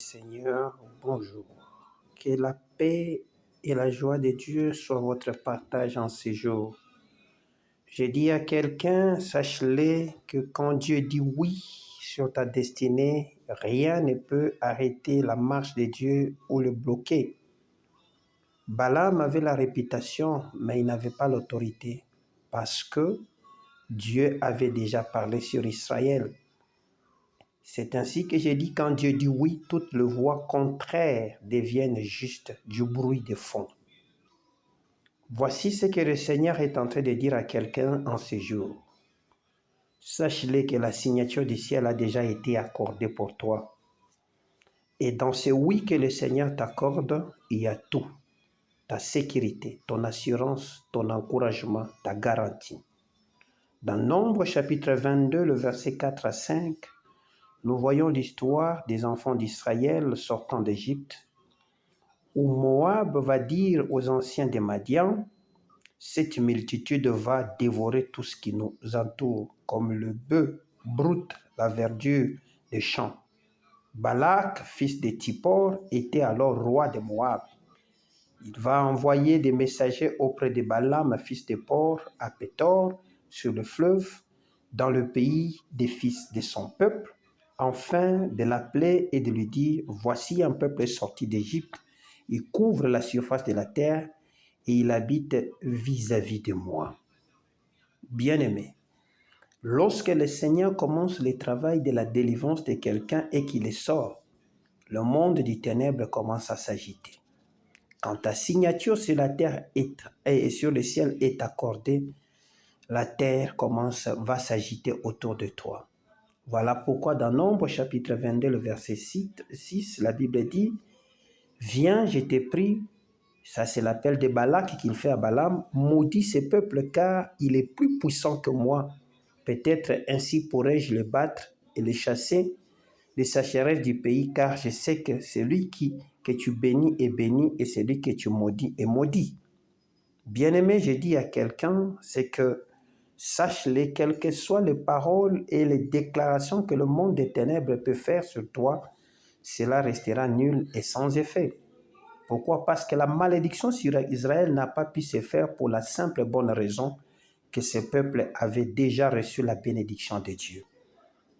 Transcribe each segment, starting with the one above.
Seigneur, bonjour. Que la paix et la joie de Dieu soient votre partage en ces jours. Je dis à quelqu'un, sache-le que quand Dieu dit oui sur ta destinée, rien ne peut arrêter la marche de Dieu ou le bloquer. Balaam avait la réputation, mais il n'avait pas l'autorité parce que Dieu avait déjà parlé sur Israël. C'est ainsi que j'ai dit, quand Dieu dit oui, toutes les voix contraires deviennent juste du bruit de fond. Voici ce que le Seigneur est en train de dire à quelqu'un en ces jours. Sache-le que la signature du ciel a déjà été accordée pour toi. Et dans ce oui que le Seigneur t'accorde, il y a tout. Ta sécurité, ton assurance, ton encouragement, ta garantie. Dans Nombre chapitre 22, le verset 4 à 5, nous voyons l'histoire des enfants d'Israël sortant d'Égypte, où Moab va dire aux anciens de Madian, cette multitude va dévorer tout ce qui nous entoure, comme le bœuf broute la verdure des champs. Balak, fils de Tippor, était alors roi de Moab. Il va envoyer des messagers auprès de Balaam, fils de Por, à Pétor, sur le fleuve, dans le pays des fils de son peuple, afin de l'appeler et de lui dire, voici un peuple sorti d'Égypte, il couvre la surface de la terre et il habite vis-à-vis de moi. Bien-aimé, lorsque le Seigneur commence le travail de la délivrance de quelqu'un et qu'il le sort, le monde du ténèbre commence à s'agiter. Quand ta signature sur la terre et sur le ciel est accordée, la terre va s'agiter autour de toi. Voilà pourquoi dans Nombre chapitre 22, le verset 6, la Bible dit, « Viens, je t'ai pris », ça c'est l'appel de Balak qu'il fait à Balaam, « maudis ce peuple car il est plus puissant que moi. Peut-être ainsi pourrais-je le battre et le chasser des sécheresses du pays, car je sais que celui que tu bénis est béni et celui que tu maudis est maudit. » Bien-aimé, je dis à quelqu'un, c'est que sache-le, quelles que soient les paroles et les déclarations que le monde des ténèbres peut faire sur toi, cela restera nul et sans effet. Pourquoi? Parce que la malédiction sur Israël n'a pas pu se faire pour la simple et bonne raison que ce peuple avait déjà reçu la bénédiction de Dieu.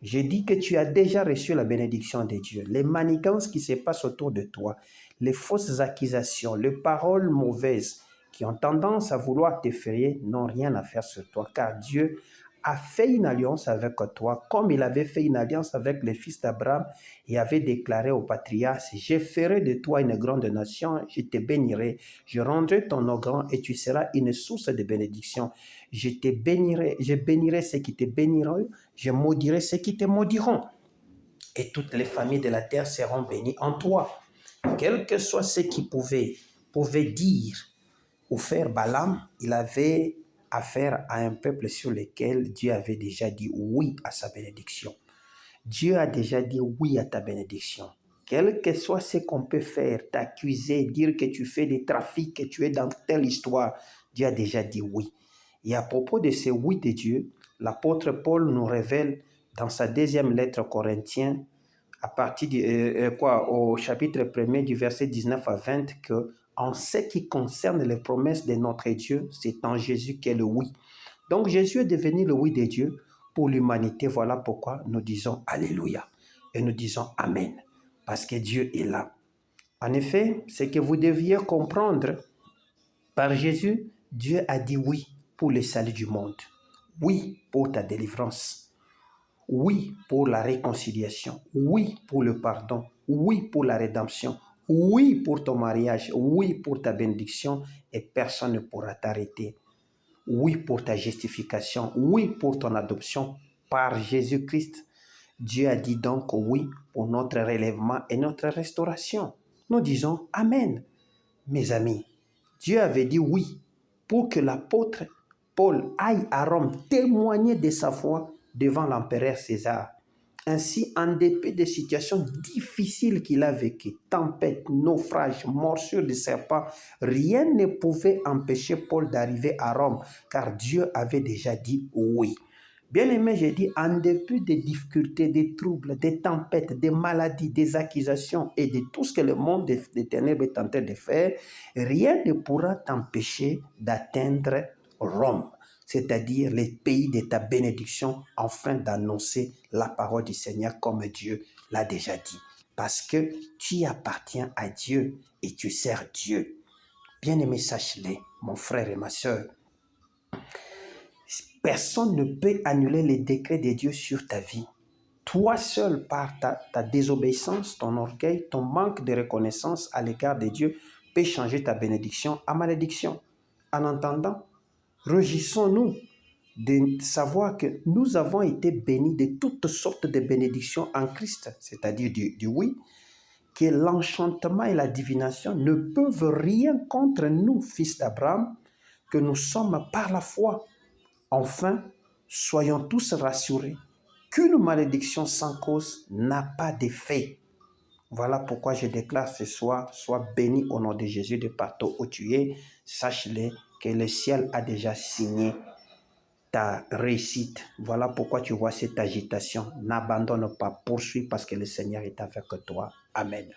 Je dis que tu as déjà reçu la bénédiction de Dieu. Les manigances qui se passent autour de toi, les fausses accusations, les paroles mauvaises qui ont tendance à vouloir t'effrayer n'ont rien à faire sur toi, car Dieu a fait une alliance avec toi, comme il avait fait une alliance avec les fils d'Abraham et avait déclaré aux patriarches, « Je ferai de toi une grande nation, je te bénirai, je rendrai ton nom grand et tu seras une source de bénédiction. Je bénirai ceux qui te béniront, je maudirai ceux qui te maudiront. Et toutes les familles de la terre seront bénies en toi. » Quel que soit ce qu'il pouvait dire ou faire Balaam, il avait affaire à un peuple sur lequel Dieu avait déjà dit oui à sa bénédiction. Dieu a déjà dit oui à ta bénédiction. Quel que soit ce qu'on peut faire, t'accuser, dire que tu fais des trafics, que tu es dans telle histoire, Dieu a déjà dit oui. Et à propos de ce oui de Dieu, l'apôtre Paul nous révèle dans sa deuxième lettre aux Corinthiens, à partir au chapitre 1er du verset 19 à 20, que en ce qui concerne les promesses de notre Dieu, c'est en Jésus qu'est le oui. Donc Jésus est devenu le oui de Dieu pour l'humanité. Voilà pourquoi nous disons Alléluia et nous disons Amen, parce que Dieu est là. En effet, ce que vous deviez comprendre, par Jésus, Dieu a dit oui pour le salut du monde, oui pour ta délivrance, oui pour la réconciliation, oui pour le pardon, oui pour la rédemption, oui pour ton mariage, oui pour ta bénédiction et personne ne pourra t'arrêter. Oui pour ta justification, oui pour ton adoption par Jésus-Christ. Dieu a dit donc oui pour notre relèvement et notre restauration. Nous disons Amen. Mes amis, Dieu avait dit oui pour que l'apôtre Paul aille à Rome témoigner de sa foi devant l'empereur César. Ainsi, en dépit des situations difficiles qu'il a vécues, tempêtes, naufrages, morsures de serpents, rien ne pouvait empêcher Paul d'arriver à Rome, car Dieu avait déjà dit oui. Bien-aimé, j'ai dit, en dépit des difficultés, des troubles, des tempêtes, des maladies, des accusations et de tout ce que le monde des ténèbres est en train de faire, rien ne pourra t'empêcher d'atteindre Rome, c'est-à-dire les pays de ta bénédiction, afin d'annoncer la parole du Seigneur comme Dieu l'a déjà dit. Parce que tu appartiens à Dieu et tu sers Dieu. Bien-aimé, sache-le, mon frère et ma soeur, personne ne peut annuler les décrets de Dieu sur ta vie. Toi seul, par ta désobéissance, ton orgueil, ton manque de reconnaissance à l'égard de Dieu, peut changer ta bénédiction en malédiction. En entendant, réjouissons-nous de savoir que nous avons été bénis de toutes sortes de bénédictions en Christ, c'est-à-dire du oui, que l'enchantement et la divination ne peuvent rien contre nous, fils d'Abraham, que nous sommes par la foi. Enfin, soyons tous rassurés qu'une malédiction sans cause n'a pas d'effet. Voilà pourquoi je déclare ce soir, sois béni au nom de Jésus de partout où tu es. Sache-le que le ciel a déjà signé ta réussite. Voilà pourquoi tu vois cette agitation. N'abandonne pas, poursuis parce que le Seigneur est avec toi. Amen.